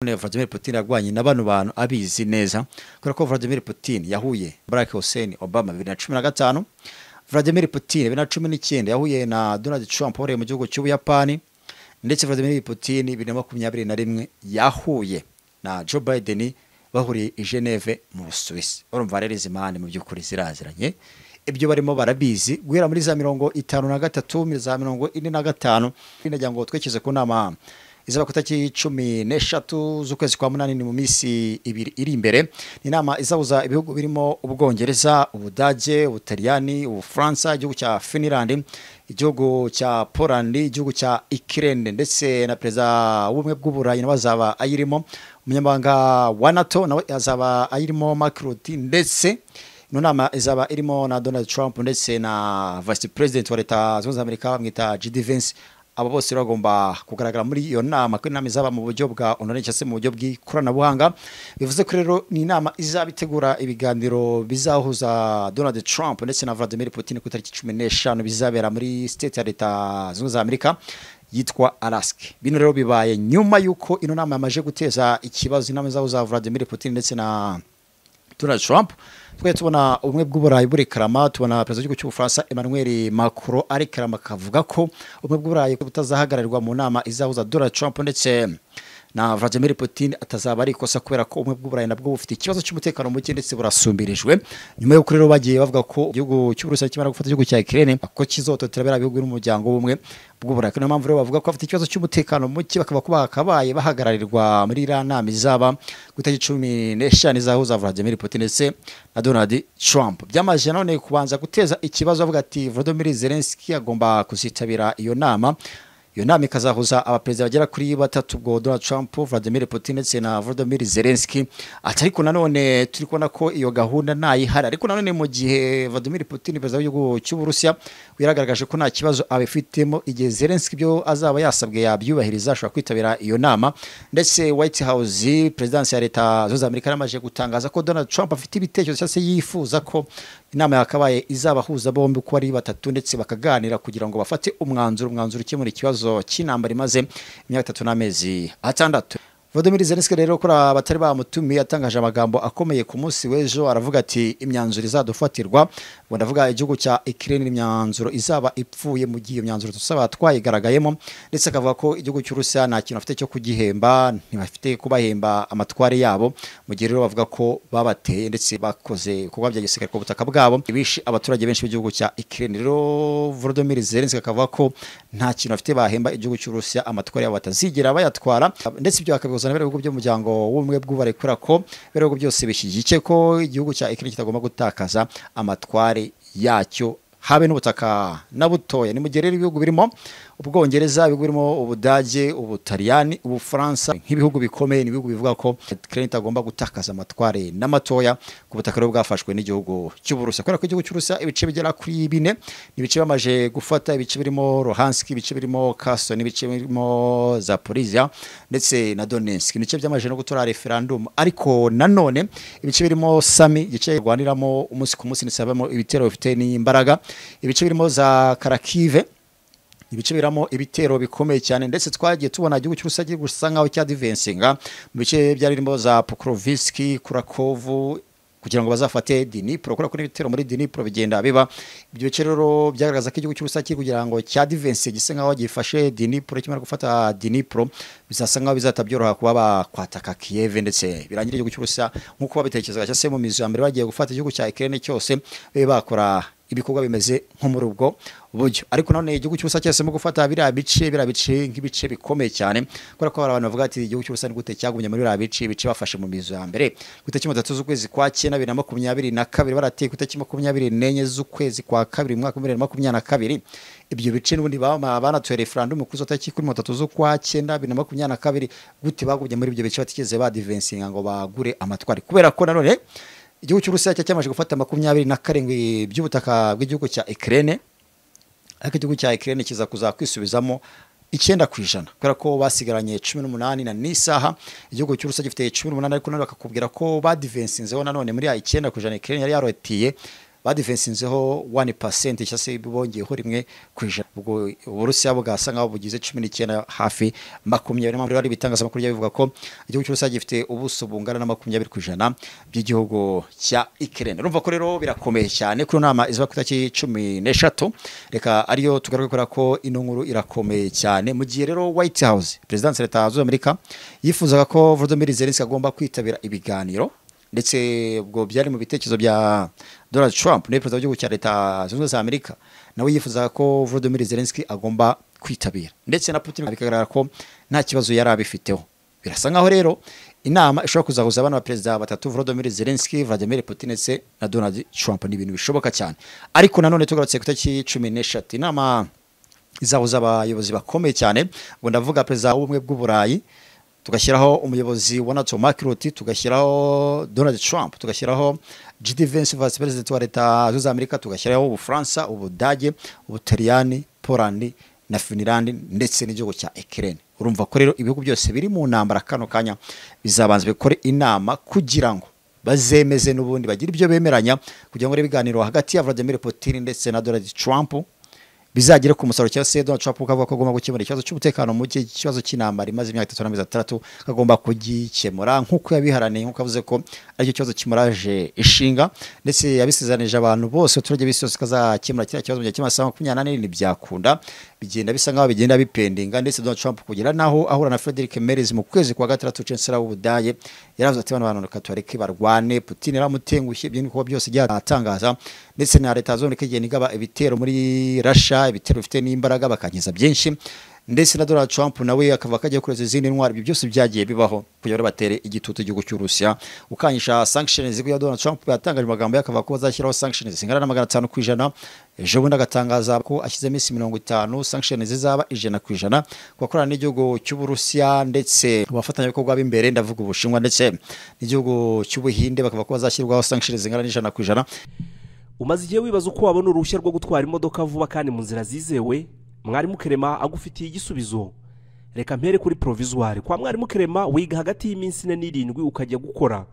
Vladimir Putin yagwanye na bantu abizi neza kubera ko Vladimir Putin yahuye Barack Hussein Obama 2015, Vladimir Putin 2019 yahuye na Donald Trump mu gihugu cy'Ubuyapani, ndetse Vladimir Putin 2021 yahuye na Joe Biden bahuriye i Geneve mu Swiss. Urumva rero izimane mu byukuri ziraziranye, ibyo barimo barabizi guhera muri za 53 za 45 ndagira ngo twekeze ku nama izaba kutaki 13 z'ukwezi kwa munani ni mu misi ibiri iri imbere. Ni nama izabuza ibihugu birimo Ubwongereza, Ubudage, Ubutaliyani, Ubufaransa, igihugu cya Finland, igihugu cya Poland, igihugu cya Ukraine, ndetse na perezida w'ubumwe bw'Uburayi n'abazaba ayirimo, umunyamabanga wa NATO nawe azaba ayirimo Mark Rutte, ndetse ino nama izaba irimo na Donald Trump ndetse na Vice President wa Leta Zunze Amerika bamwita JD Vance. Abo bose bagomba kugaragara muri iyo nama, ko inama izaba mu buryo bwa online cyangwa se mu buryo bw'ikoranabuhanga. Bivuze ko rero ni inama izabitegura ibiganiro bizahuza Donald Trump ndetse na Vladimir Putin ku tariki 15 bizabera muri state ya Leta Zunze Amerika yitwa Alaska. Bino rero bibaye nyuma yuko ino nama yamaje guteza ikibazo, inama izahuza Vladimir Putin ndetse na Donald Trump. Twe tubona ubumwe bw'Uburayi buri karama, tubona perezida w'igihugu cy'Ubufaransa Emmanuel Macron ari karama kavuga ko ubumwe bw'Uburayi butazahagararirwa mu nama izahuza Donald Trump ndetse na Vladimir Putin atazaba ari ikosa kubera ko ubumwe bw'Uburayi nabwo bufite ikibazo cy'umutekano muke ndetse burasumbirijwe. Nyuma yo rero bagiye bavuga ko igihugu cy'Uburusiya kimara gufata igihugu cya Ukraine ko kizototera bera bihugu n'umuryango w'ubumwe bw'Uburayi. Niyo mpamvu rero bavuga ko afite ikibazo cy'umutekano muke, bakaba ko bakabaye bahagararirwa muri iriya nama izaba ku itariki 15 izahuza Vladimir Putin ndetse na Donald Trump. Byamaje none kubanza guteza ikibazo avuga ati Volodymyr Zelensky agomba kuzitabira iyo nama. Iyo nama ikazahuza abaperezida bagera kuri batatu, bwo Donald Trump, Vladimir Putin ndetse na Volodymyr Zelensky. Ariko nanone turi kubona ko iyo gahunda nayihari, ariko nanone mu gihe Vladimir Putin perezida w'igihugu cy'Uburusiya yaragaragaje ko nta kibazo abifitemo, igihe Zelensky byo azaba yasabwe yabyubahiriza ashobora kwitabira iyo nama. Ndetse White House, presidence ya Leta Zunze Amerika yamaje gutangaza ko Donald Trump afite ibitekerezo cyangwa se yifuza ko inama yakabaye izabahuza bombi uko ari batatu, ndetse bakaganira kugira ngo bafate umwanzuro ukemura ikibazo cy'intambara imaze imyaka 3 n'amezi 6. Volodymyr Zelensky rero ko abatari bamutumiye atangaje amagambo akomeye ku munsi w'ejo, aravuga ati imyanzuro izadufatirwa, ngo ndavuga igihugu cya Ukraine, imyanzuro izaba ipfuye mu gihe imyanzuro tusaba twayigaragayemo, ndetse akavuga ko igihugu cy'Urusiya nta kintu afite cyo kugihemba, ntibafite kubahemba amatware yabo, mu gihe rero bavuga ko babateye ndetse bakoze kuba bya gisirikare ku butaka bwabo bishi abaturage benshi b'igihugu cya Ukraine. Rero Volodymyr Zelensky akavuga ko nta kintu afite bahemba igihugu cy'Urusiya, amatware yabo batazigera bayatwara, ndetse ibyo akabihuza n'ibihugu byo mu muryango w'ubumwe bw'Uburayi kubera ko ibihugu byose bishyigikiye ko igihugu cya Ukraine kitagomba gutakaza amatware yacyo habe n'ubutaka na butoya. Ni mu gihe rero ibihugu birimo Ubwongereza, ibihugu birimo Ubudage, Ubutaliyani, Ubufaransa nk'ibihugu bikomeye, ni ibihugu bivuga ko Ukraine itagomba gutakaza amatware n'amatoya ku butaka rero bwafashwe n'igihugu cy'Uburusiya, kubera ko igihugu cy'Urusiya ibice bigera kuri 4 ibice bamaje gufata, ibice birimo Luhansk, ibice birimo Kherson, ibice birimo Zaporizhia ndetse na Donetsk, ibice byamaje no gutora referendum. Ariko nanone ibice birimo Sami, igice rwaniramo umunsi ku munsi nisabamo ibitero bifite n'imbaraga, ibice birimo za Kharkiv, ibice biramo ibitero bikomeye cyane, ndetse twagiye tubona igihugu cy'Urusiya gusa nkaho cya divensinga mu bice byari birimo za Pokrovsk, Kurakovu, kugira ngo bazafate Dnipro, kuko n'ibitero muri Dnipro bigenda biba. Ibyo bice rero byagaragaza ko igihugu cy'Urusiya kugira ngo cya divense gise nkaho gifashe Dnipro, kimara gufata Dnipro bizasa nkaho bizatabyoroha kuba bakwataka Kiev, ndetse birangira igihugu cy'Urusiya nkuko babitekerezaga cyangwa se mu mizo ya mbere bagiye gufata igihugu cya Ukraine cyose bakora ibikorwa bimeze nko muri ubwo buryo. Ariko none igihugu cy'Uburusiya cyasemo gufata biriya bice nk'ibice bikomeye cyane, kubera ko abantu bavuga ati igihugu cy'Uburusiya gute cyagumye muri biriya bice bafashe mu mizo ya mbere ku itariki 3 z'ukwezi kwa 9 2022, barateye ku itariki 24 z'ukwezi kwa 2 mwaka 2022. Ibyo bice n'ubundi banatoye referendum ku itariki 3 z'ukwa 9 2022, gute bagumye muri ibyo bice batigeze badivensinga ngo bagure amatwari, kubera ko nanone igihugu cy'Urusiya cyamaje gufata 27 by'ubutaka bw'igihugu cya Ukraine, ariko igihugu cya Ukraine kiza kwisubizamo 9%, kubera ko basigaranye 18 na n'isaha. Igihugu cy'Urusiya gifite 18, ariko none bakakubwira ko badivensinzeho nanone muri 9% Ukraine yari yarotiye badifensinzeho 1% cyangwa se bongeyeho rimwe kwijana. Ubwo Uburusiya bugasa nkaho bugize 19 hafi 20. Ari bitangazamakuru bivuga ko igihugu cy'Uburusiya gifite ubuso bungana na 20% by'igihugu cya Ukraine. Urumva ko rero birakomeye cyane kuri nama izuba kutaki 13. Reka ariyo tugaruka kora ko ino nkuru irakomeye cyane mu gihe rero White House President Leta z'Amerika yifuzaga ko Volodymyr Zelensky agomba kwitabira ibiganiro, ndetse ubwo byari mu bitekerezo bya Donald Trump ne president w'igihugu cya Leta zunze za Amerika, nawe yifuzaga ko Volodymyr Zelensky agomba kwitabira, ndetse na Putin bikagaragara ko nta kibazo yari abifiteho. Birasa nkaho rero inama ishobora kuzahuza abana ba perezida batatu, Volodymyr Zelensky, Vladimir Putin ndetse na Donald Trump. Ni ibintu bishoboka cyane, ariko nanone tugarutse kutaki 13 inama izahuza abayobozi bakomeye cyane, ngo ndavuga perezida w'ubumwe bw'Uburayi, tugashyiraho umuyobozi wa NATO Mark Rutte, tugashyiraho Donald Trump, tugashyiraho JD Vance vice president wa Leta z'Amerika Amerika, tugashyiraho Ubufaransa, Ubudage, Ubutaliyani, Poland na Finland ndetse n'igihugu cya Ukraine. Urumva ko rero ibihugu byose biri mu ntambara kano kanya bizabanza bikore inama kugira ngo bazemeze n'ubundi bagira ibyo bemeranya, kugira ngo ibiganiro hagati ya Vladimir Putin ndetse na Donald Trump bizagire ku musaruro cyangwa se Donald Trump ukavuga ko agomba gukemura ikibazo cy'umutekano mu gihe ikibazo cy'intambara imaze imyaka 3 agomba kugikemura nk'uko yabiharaniye, nk'uko avuze ko aricyo kibazo kimuraje ishinga, ndetse yabisezanije abantu bose abaturage b'isi yose kazakemura kiriya kibazo mu gihe cy'amasaha 24 ntibyakunda, bigenda bisa nkaho bigenda bipendinga. Ndetse Donald Trump kugira naho ahura na Frederick Merz mu kwezi kwa gatandatu Chancellor w'Ubudage yaravuze ati abantu reka barwane, Putin yaramutengushye ibyo niko byose byatangaza, ndetse na Leta z'Amerika igihe nigaba ibitero muri Russia, ibitero bifite n'imbaraga bakangiza byinshi, ndetse na Donald Trump nawe akava kagiye kureza izindi ntwari. Ibyo byose byagiye bibaho kugira batere igitutu igihugu cy'Urusiya, ukanyisha sanctions ya Donald Trump yatangaje amagambo yakava ko bazashyiraho sanctions zingana na 500%. Ejo bundi agatangaza ko ashyize iminsi 50 sanctions zizaba 100% kubakorana n'igihugu cy'Uburusiya, ndetse abafatanya bikorwa b'imbere ndavuga Ubushinwa ndetse n'igihugu cy'Ubuhinde bakava ko bazashyirwaho sanctions zingana n'100%. Umaze igihe wibaza uko wabona uruhushya rwo gutwara imodoka vuba kandi mu nzira zizewe, Mwarimu Clement agufitiye igisubizo. Reka mpere kuri provisoire. Kwa Mwarimu Clement wiga hagati y'iminsi 4 n'7 ukajya gukora.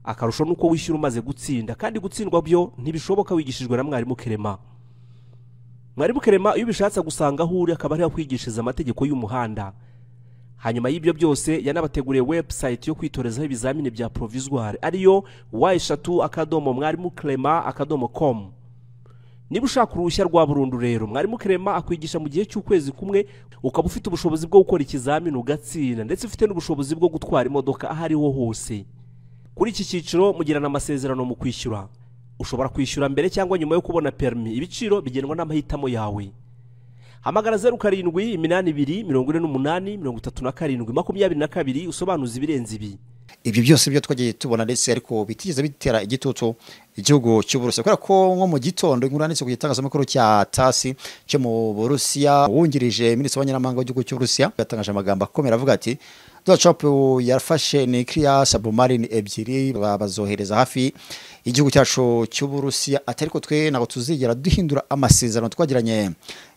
Akarusho nuko wishyura umaze gutsinda, kandi gutsindwa byo ntibishoboka wigishijwe na Mwarimu Clement. Mwarimu Clement iyo bishatse gusanga aho uri akaba ari kwigishiriza amategeko y'umuhanda. Hanyuma y'ibyo byose yanabateguriye website yo kwitorezaho ibizamini bya provisoire ariyo y3.mwarimuclement.com. Niba ushaka uruhushya rwa burundu rero, Mwarimu Clement akwigisha mu gihe cy'ukwezi kumwe, ukaba ufite ubushobozi bwo gukora ikizamini ugatsinda, ndetse ufite n'ubushobozi bwo gutwara imodoka aho ariho hose. Kuri iki cyiciro mugirana amasezerano mu kwishyura. Ushobora kwishyura mbere cyangwa nyuma yo kubona permis, ibiciro bigenwa n'amahitamo yawe. Hamagara 0782483722 usobanuza ibirenze ibi. Ibyo byose byo twagiye tubona, ndetse ariko bitigeze bitera igitutu igihugu cy'Uburusiya, kubera ko nko mu gitondo inkuru yanditse ku gitangazamakuru cya TASS cyo mu Burusiya, wungirije minisitiri w'abanyamahanga w'igihugu cy'Uburusiya yatangaje amagambo akomera avuga ati Donald Trump yafashe nuclear submarine ebyiri bazohereza hafi igihugu cyacu cy'Uburusiya, atariko twe nabo tuzigera duhindura amasezerano twagiranye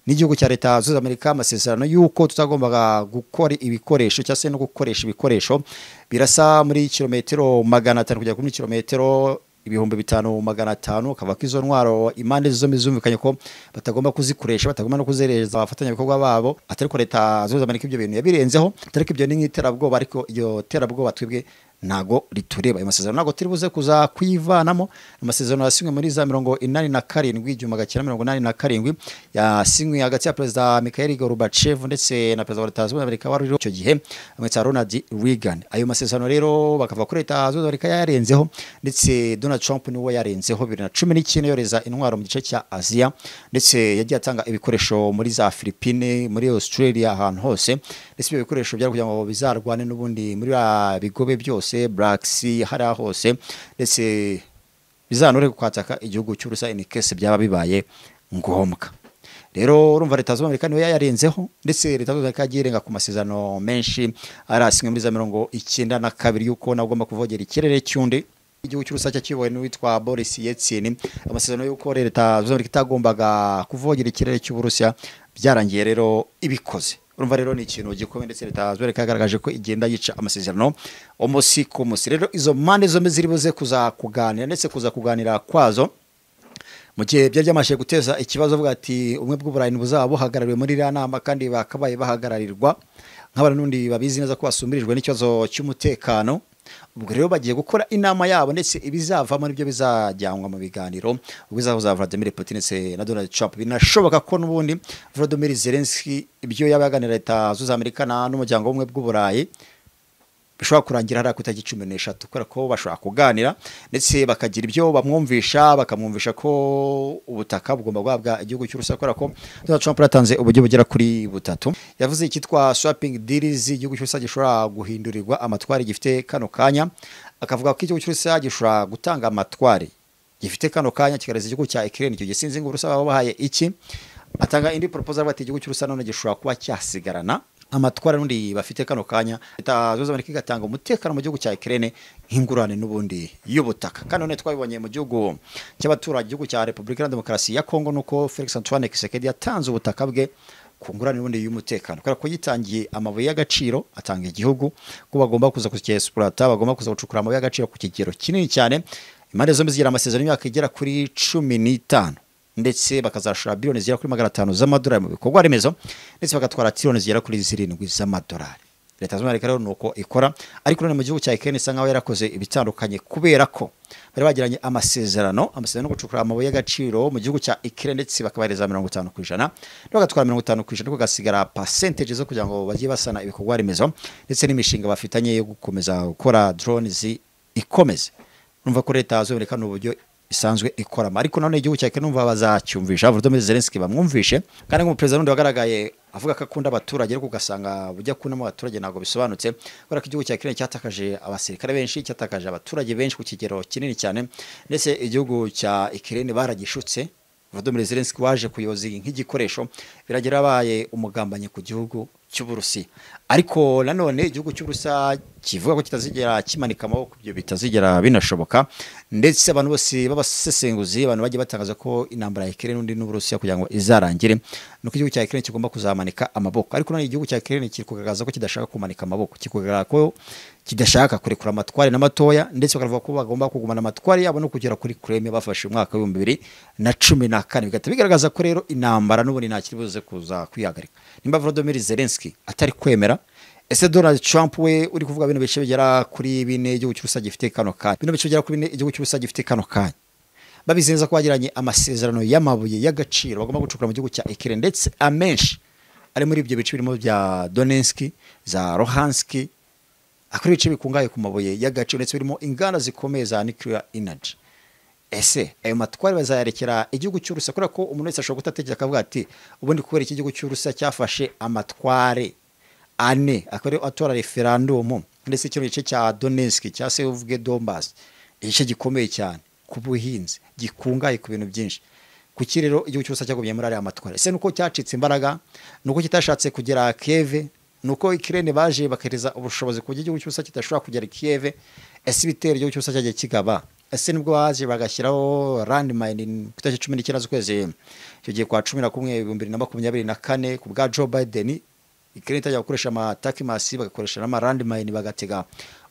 n'igihugu cya Leta z'Amerika Amerika, amasezerano yuko tutagombaga gukora ibikoresho cyangwa se no gukoresha ibikoresho birasa muri kilometero 500 kujya kuri kilometero 5,500, kava ko izo ntwaro impande zombi zumvikanye ko batagomba kuzikoresha, batagomba no kuzereza abafatanya bikorwa babo, atariko Leta z'Amerika Amerika ibyo bintu yabirenzeho, atariko ibyo ni nk'iterabwoba, ariko iyo terabwoba twebwe nago ritureba. Ayo masezerano nago turibuze kuza kwivanamo. Amasezerano yasinywe muri za 87 yasinywe hagati ya Perezida Mikhail Gorbachev ndetse na Perezida wa Leta zunze ubumwe za Amerika wari icyo gihe amwita Ronald Reagan. Ayo masezerano rero bakava kuri Leta zunze ubumwe za Amerika yarenzeho, ndetse Donald Trump niwe yarenzeho 2019 yoreza intwaro mu gice cya Asia, ndetse yagiye atanga ibikoresho muri za Philippines, muri Australia, ahantu hose, ndetse ibyo bikoresho byari kugira ngo bizarwane n'ubundi muri bigobe byose Black Sea hariya hose, ndetse bizanure kwataka igihugu cy'Uburusiya in case byaba bibaye ngombwa. Rero urumva Leta z'Amerika Amerika niwe yarenzeho, ndetse Leta z'Amerika yagirenga ku masezerano menshi arasinywe muri za 92 yuko nagomba kuvogera ikirere cy'undi. Igihugu cy'Uburusiya kiyobowe n'uwitwa Boris Yeltsin, amasezerano yuko Leta z'Amerika itagombaga kuvogera ikirere cy'Uburusiya byarangiye rero ibikoze. Urumva rero ni ikintu gikomeye, ndetse Leta z'Amerika yagaragaje ko igenda yica amasezerano umunsi ku munsi. Rero izo mpande zombi ziri buze kuza kuganira, ndetse kuza kuganira kwazo mu gihe byari byamaze guteza ikibazo avuga ati ubumwe bw'uburayi buzaba buhagarariwe muri iriya nama kandi bakabaye bahagararirwa nk'abarundi babizi neza ko basumbirijwe n'ikibazo cy'umutekano. Ubwo rero bagiye gukora inama yabo ndetse ibizavamo nibyo bizajyanwa mu biganiro bizahuza Vladimir Putin ndetse na Donald Trump. Binashoboka ko n'ubundi Volodymyr Zelensky ibyo yabaganira Leta z'Ubusa Amerika n'umuryango w'ubumwe bw'uburayi bishobora kurangira hari ku itariki 13 kubera ko bashobora kuganira ndetse bakagira ibyo bakamwumvisha ko ubutaka bugomba guhabwa igihugu cy'Urusiya kubera ko Donald Trump yatanze uburyo bugera kuri butatu. Yavuze icyitwa swapping deals, igihugu cy'Urusiya gishobora guhindurirwa amatwari gifite kano kanya. Akavuga ko igihugu cy'Urusiya gishobora gutanga amatwari gifite kano kanya kigareza igihugu cya Ukraine. Icyo gisinzi ngo Urusiya babahaye iki. Atanga indi proposal bati igihugu cy'Urusiya none gishobora kuba cyasigarana amatwara n'undi bafite kano kanya. Leta z'Ubusa Amerika igatanga umutekano mu gihugu cya Ukraine nk'ingurane n'ubundi y'ubutaka. Kandi none twabibonye mu gihugu cy'abaturage, igihugu cya Repubulika ya Demokarasi ya Kongo, nuko Felix Antoine Tshisekedi yatanze ubutaka bwe ku ngurane n'ubundi y'umutekano kubera ko yitangiye amabuye y'agaciro. Atanga igihugu ko bagomba kuza kucyexploiter, bagomba kuza gucukura amabuye y'agaciro ku kigero kinini cyane. Impande zombi zigira amasezerano y'imyaka igera kuri 15 ndetse bakazashora billions zigera kuri 500 z'amadolari mu bikorwa remezo ndetse bagatwara trillions zigera kuri 7 z'amadolari. Leta z'Ubusa Amerika rero nuko ikora, ariko none mu gihugu cya Ukraine isa nkaho yarakoze ibitandukanye kubera ko bari bagiranye amasezerano no gucukura amabuye y'agaciro mu gihugu cya Ukraine ndetse bakabahereza 50% bagatwara 50% kugasigara percentage zo kugira ngo bagiye basana ibikorwa remezo ndetse n'imishinga bafitanye yo gukomeza gukora drones ikomeze. Numva ko Leta z'Ubusa Amerika n'uburyo isanzwe ikora, ariko none igihugu cya Ukraine numva bazacyumvisha Volodymyr Zelensky bamwumvishe. Kandi nk'umuperezida wundi wagaragaye avuga ko akunda abaturage ariko ugasanga bujya kunamo abaturage ntago bisobanutse kubera ko igihugu cya Ukraine cyatakaje abasirikare benshi, cyatakaje abaturage benshi ku kigero kinini cyane ndetse igihugu cya Ukraine baragishutse. Volodymyr Zelensky waje kuyoza nk'igikoresho biragira abaye umugambanye ku gihugu cy'Uburusiya. Ariko nanone igihugu cy'Uburusiya kivuga ko kitazigera kimanika amaboko, ibyo bitazigera binashoboka ndetse abantu bose babasesenguzi abantu bagiye batangaza ko intambara ya Ukraine n'undi n'Uburusiya kugira ngo izarangire nuko igihugu cya Ukraine kigomba kuzamanika amaboko. Ariko none igihugu cya Ukraine kiri kugaragaza ko kidashaka kumanika amaboko, kikugaragaza ko kidashaka kurekura amatwari n'amatoya ndetse bakavuga ko bagomba kugumana amatwari yabo no kugera kuri Crimea bafashe umwaka wa 2014. Bigata bigaragaza ko rero intambara n'ubundi nta kibuze kuza kwihagarika. Nimba Volodymyr Zelensky atari kwemera, ese Donald Trump we uri kuvuga bino bice bigera kuri 4 igihugu cy'Uburusiya gifite kano kanya, bino bice bigera kuri 4 igihugu cy'Uburusiya gifite kano kanya, babizenza ko bagiranye amasezerano y'amabuye y'agaciro bagomba gucukura mu gihugu cya Ukraine ndetse amenshi ari muri ibyo bice birimo bya Donetsk, za Luhansk, akuri bice bikungaye ku mabuye y'agaciro ndetse birimo inganda zikomeye za nuclear energy. Ese ayo matwari bazayarekera igihugu cy'Uburusiya kubera ko umuntu wese ashobora gutategeka akavuga ati ubundi kubera iki gihugu cy'Uburusiya cyafashe amatware ane akore atora referendum ndetse cyo gice cya Donetsk cya se uvuge Donbass, igice gikomeye cyane ku buhinzi gikungaye ku bintu byinshi. Kuki rero igihugu cy'Uburusiya cyagumye muri ari amatware? Ese nuko cyacitse imbaraga, nuko kitashatse kugera Kiev, nuko Ukraine baje bakereza ubushobozi ku gihugu cy'Uburusiya kitashobora kugera Kiev? Ese ibitero igihugu cy'Uburusiya cyagiye kigaba, ese nibwo baje bagashyiraho landmine ku itariki 19 z'ukwezi icyo gihe kwa 11 2024 ku bwa Joe Biden, Ukraine itajya gukoresha amataki masi bagakoresha n'amalandmine bagatega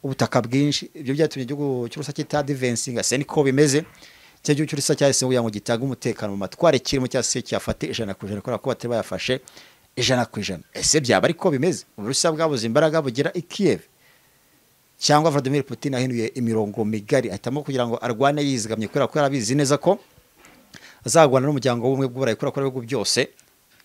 ubutaka bwinshi. Ibyo byatumye igihugu cy'Uburusiya kitadivancinga. Ese niko bimeze? Cyo gihugu cy'Uburusiya cyahise ngo yango gitanga umutekano mu matware kirimo cyase cyafate 100% kubera ko batari bayafashe 100%. Ese byaba ariko bimeze? Uburusiya bwabuze imbaraga bugira i Kiev cyangwa Vladimir Putin ahinuye imirongo migari ahitamo kugira ngo arwane yizigamye kubera ko yarabizi neza ko azagwana n'umuryango w'ubumwe bw'Uburayi kubera ko ibihugu byose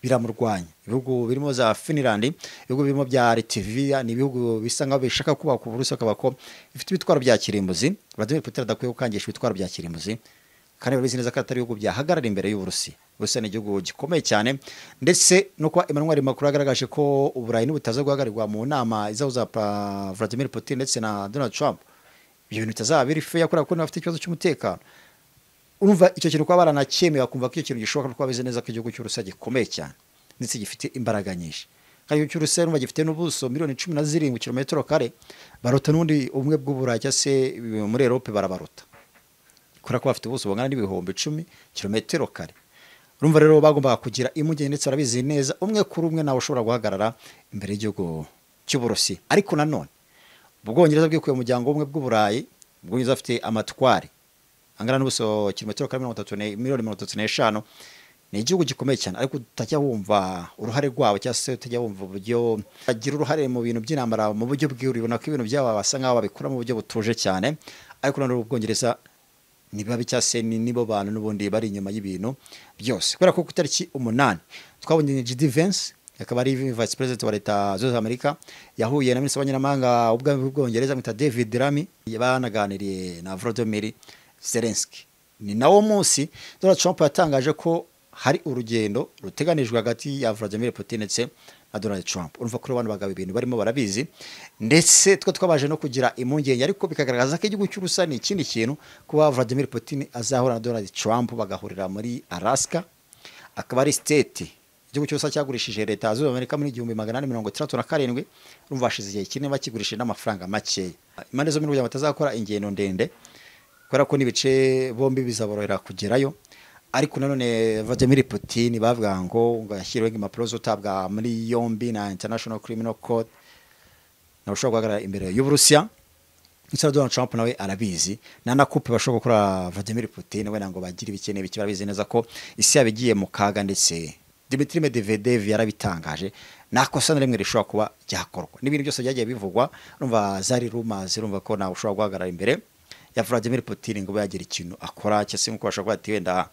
biramurwanya. Ibihugu birimo za Finland, ibihugu birimo bya Latvia, ni ibihugu bisa nkaho bishaka kuba ku Burusiya kabako bifite ibitwaro bya kirimbuzi. Vladimir Putin adakwiye gukangisha ibitwaro bya kirimbuzi kandi babizi neza ko atari ibihugu byahagarara imbere y'Uburusiya. Uburusiya ni igihugu gikomeye cyane ndetse no kwa Emmanuel Macron agaragaje ko Uburayi n'ubutaza guhagarirwa mu nama izahuza Vladimir Putin ndetse na Donald Trump. Ibyo bintu bitazaba biri fair yakora ko bafite ikibazo cy'umutekano. Urumva icyo kintu kwa baranakemeye bakumva ko icyo kintu gishoboka no kwabize neza ko igihugu cy'Uburusiya gikomeye cyane ndetse gifite imbaraga nyinshi. Kandi igihugu cy'Uburusiya numva gifite n'ubuso miliyoni 17 km kare, barota n'undi ubumwe bw'Uburayi cyase muri Europe barabarota. Kora ko bafite ubuso bungana n'ibihumbi 10 km kare. Urumva rero bagomba kugira imugenge ndetse barabizi neza umwe kuri umwe nawe ushobora guhagarara imbere y'igihugu cy'Uburusiya. Ariko nanone Ubwongereza bwikuye umuryango w'ubumwe bw'Uburayi, Ubwongereza afite amatware angana n'ubuso kilometero kare miliyoni 35. Ni igihugu gikomeye cyane, ariko utajya wumva uruhare rwabo cyangwa se utajya wumva uburyo bagira uruhare mu bintu by'intambara mu buryo bw'uribona ko ibintu byabo basa nkaho babikora mu buryo butuje cyane. Ariko none Ubwongereza ni babi cyangwa se nibo bantu n'ubundi bari inyuma y'ibintu byose, kubera ko ku itariki 8 twabonye J.D. Vance akaba ari vice president wa leta z'United America yahuye na minisitiri w'abanyamahanga w'Ubwongereza mwita David Lammy, banaganiriye na Volodymyr Zelensky. Ni nawo munsi Donald Trump yatangaje ko hari urugendo ruteganijwe hagati ya Vladimir Putin ndetse na Donald Trump. Urumva ko abantu bagabo ibintu barimo barabizi, ndetse twabaje no kugira impungenge, ariko bikagaragaza ko igihugu cy'Uburusiya ni ikindi kintu, kuba Vladimir Putin azahura na Donald Trump bagahurira muri Alaska, akaba ari state igihugu cyose cyagurishije leta z'United America muri 1867. Urumva hashize igihe kinini bakigurishije n'amafaranga make. Impande zo muri batazakora ingendo ndende, kubera ko nibice bombi bizaborohera kugerayo. Ariko nanone Vladimir Putin bavuga ngo yashyiriweho impapuro zotabwa muri yombi na International Criminal Court na ushobora guhagarara imbere y'Uburusiya. Donald Trump nawe arabizi, na coupe bashobora gukora Vladimir Putin we ngo bagira ibikene biki, barabizi neza ko isi yabigiye mu kaga, ndetse Dmitry Medvedev yarabitangaje nakosa na rimwe rishobora kuba ryakorwa. N'ibintu byose byagiye bivugwa, urumva zari rumors, urumva ko nawe ushobora guhagarara imbere ya Vladimir Putin ngo yagira ikintu akora, cyase nko bashobora kuba wenda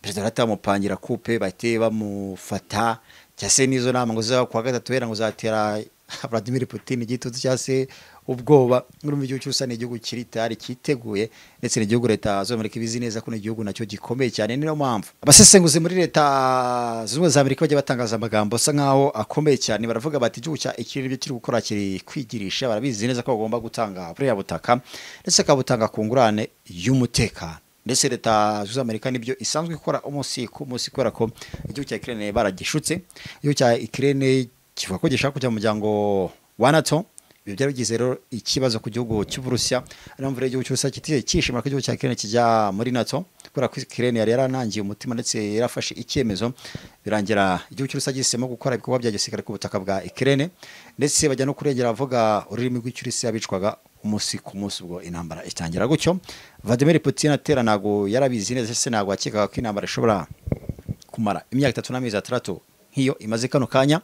perezida batamupangira coupe bahite bamufata, cyase nizo nama ngo za kwa gatatu wera ngo zatera Vladimir Putin igitutu cyase ubwoba. Muri mu gihugu cy'Uburusiya ni igihugu kiritari kiteguye, ndetse n'igihugu leta z'Amerika bizi neza ko n'igihugu nacyo gikomeye cyane. Niyo mpamvu abasesenguzi muri leta z'Ubumwe za Amerika bajya batangaza amagambo asa nkaho akomeye cyane. Baravuga bati igihugu cya ikirere kiri gukora kiri kwigirisha, barabizi neza ko bagomba gutanga buriya butaka, ndetse akabutanga ku ngurane y'umutekano. Ndetse leta z'Amerika nibyo isanzwe ikora umunsi ku munsi, kubera ko igihugu cya Ukraine baragishutse. Igihugu cya Ukraine kivuga ko gishaka kujya mu muryango wa NATO. Ibyo byabigize rero ikibazo ku gihugu cy'Uburusiya. Ariyo mvura igihugu cy'Uburusiya kitiye cyishimira ko igihugu cya Ukraine kijya muri NATO, kubera ko Ukraine yari yaranangiye umutima ndetse yarafashe icyemezo, birangira igihugu cy'Uburusiya gisemo gukora ibikorwa bya gisirikare ku butaka bwa Ukraine, ndetse bajya no kurengera avuga ururimi rw'Icyurusiya bicwaga umunsi ku munsi. Ubwo intambara itangira gutyo. Vladimir Putin atera nago yarabizi neza, se nago akeka ko intambara ishobora kumara imyaka 3 n'amezi 3 nk'iyo imaze kano kanya,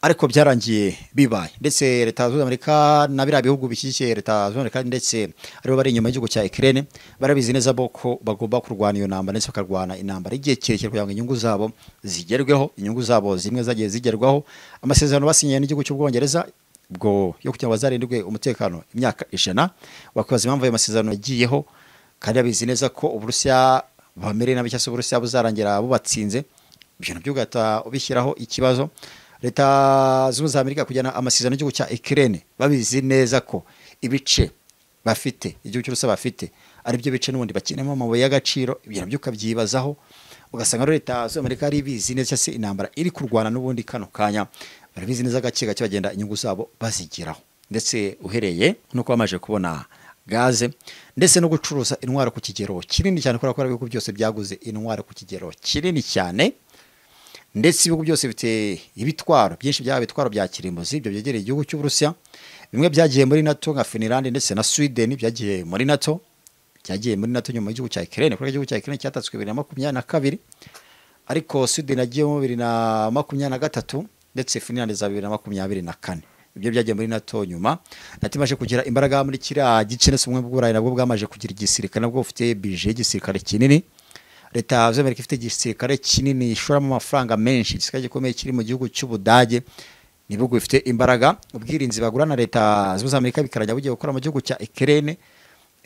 ariko byarangiye bibaye. Ndetse leta z'Amerika na biriya bihugu bishyigikiye leta z'Amerika ndetse aribo bari inyuma y'igihugu cya Ukraine barabizi neza ko bagomba kurwana iyo ntambara, ndetse bakarwana intambara igihe kirekire kugira ngo inyungu zabo zigerweho. Inyungu zabo zimwe zagiye zigerwaho, amasezerano basinyiye n'igihugu cy'Ubwongereza bwo yo kugira ngo bazarindirwe umutekano imyaka 100. Bakwaza impamvu ayo masezerano yagiyeho, kandi abizi neza ko Uburusiya bamereye nabi, cyangwa Uburusiya buzarangira bubatsinze. Ibyo nabyo gata ubishyiraho ikibazo. Leta z'Ubumwe za Amerika kujyana amasezerano y'igihugu cya Ukraine babizi neza ko ibice bafite igihugu cy'Uburusiya bafite ari byo bice n'ubundi bakinemo amabuye y'agaciro. Ibyo nabyo ukabyibazaho, ugasanga leta z'Amerika ari bizi neza se intambara iri kurwana n'ubundi kano kanya, barabizi neza gake gake bagenda inyungu zabo bazigiraho. Ndetse uhereye no bamaje kubona gaze, ndetse no gucuruza intwaro ku kigero kinini cyane, kubera ko ibihugu byose byaguze intwaro ku kigero kinini cyane. Ndetse ibihugu byose bifite ibitwaro byinshi, bya bitwaro bya kirimbuzi ibyo byegereye igihugu cy'Uburusiya. Bimwe byagiye muri NATO nka Finland ndetse na Sweden byagiye muri NATO, nyuma y'igihugu cya Ukraine, kuko igihugu cya Ukraine cyatatswe 2022, ariko Sweden yagiye mu 2023, ndetse Finland za 2024. Ibyo byagiye muri NATO nyuma. NATO imaje kugira imbaraga muri kiriya gice, ndetse ubumwe bw'Uburayi nabwo bwamaje kugira igisirikare, nabwo bufite budget y'igisirikare kinini. Leta z'Amerika ifite igisirikare kinini, ishoramo amafaranga menshi. Igisirikare gikomeye kiri mu gihugu cy'Ubudage, nibihugu bifite imbaraga. Ubwirinzi bagurana leta z'Amerika bikarajya bugiye gukora mu gihugu cya Ukraine.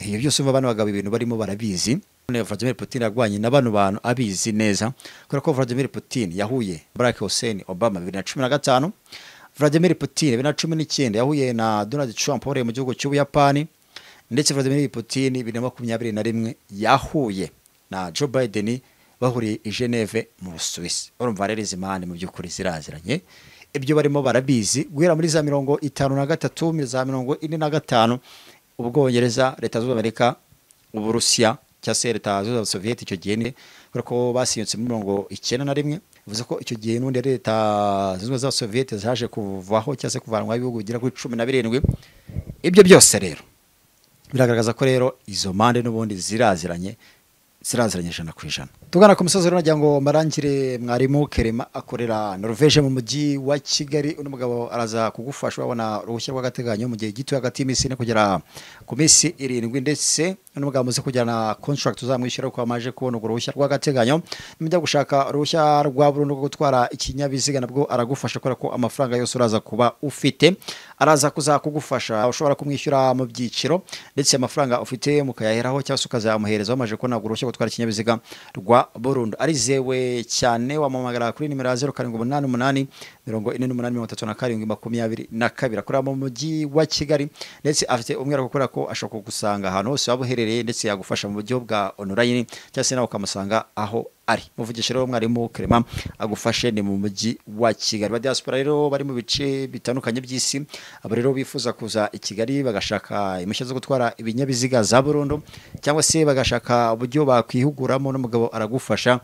Ibyo byose umva bana bagabo ibintu barimo barabizi. Vladimir Putin yagwanye na bano bantu abizi neza, kubera ko Vladimir Putin yahuye Barack Hussein Obama 2015. Vladimir Putin 2019 yahuye na Donald Trump mu gihugu cy'Ubuyapani, ndetse Vladimir Putin 2021 yahuye na Joe Biden bahuriye i Geneve mu Busuwisi. Urumva rero izi mani mu by'ukuri ziraziranye. Ibyo barimo barabizi guhera muri za 53 za 45 Ubwongereza, leta z'Amerika, Uburusiya cyangwa se leta z'Abasovieti icyo gihe, kubera ko basinyutse muri 91. Bivuze ko icyo gihe n'undi leta z'Abasovieti zaje kuvaho cyangwa se kuvanwa ibihugu bigira kuri 17. Ibyo byose rero biragaragaza ko rero izo mande n'ubundi ziraziranye 100%. Tugana ku musozi rero nagira ngo marangire mwarimu Kerema akorera Norvege mu mujyi wa Kigali. Uno mugabo araza kugufasha wabona uruhushya rw'agateganyo mu gihe gito hagati y'imisi ne kugera ku misi 7 ndetse uno mugabo muze kujyana contract uzamwishyura ko amaje kubona uruhushya rw'agateganyo. Nimujya gushaka uruhushya rwa burundu rwo gutwara ikinyabiziga nabwo aragufasha kubera ko amafaranga yose uraza kuba ufite araza kuzakugufasha. Ushobora kumwishyura mu byiciro ndetse amafaranga ufite mukayaheraho cyangwa ukazamuhereza wamaje kubona uruhushya gutwara ikinyabiziga rwa burundu. Arizewe cyane wamamagara kuri nimero 0788 48 akora mu mujyi wa Kigali ndetse afite umwera gukora ko ashaka gusanga ahantu hose wabuherereye ndetse yagufasha mu buryo bwa online cyangwa se nawe ukamusanga aho ari. Muvugisha rero mwarimu Kerema agufashe ni mu mujyi wa Kigali. Ba diaspora rero bari mu bice bitandukanye by'isi aba rero bifuza kuza i Kigali bagashaka impushya zo gutwara ibinyabiziga za burundu cyangwa se bagashaka uburyo bakwihuguramo n'umugabo aragufasha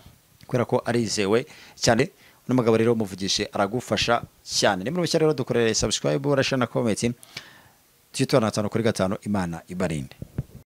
kubera ko arizewe cyane. N'umugabo rero muvugishe aragufasha cyane. Nimero rero dukorere subscribe urashana comment. Tujye tubana 5 kuri 5. Imana ibarinde.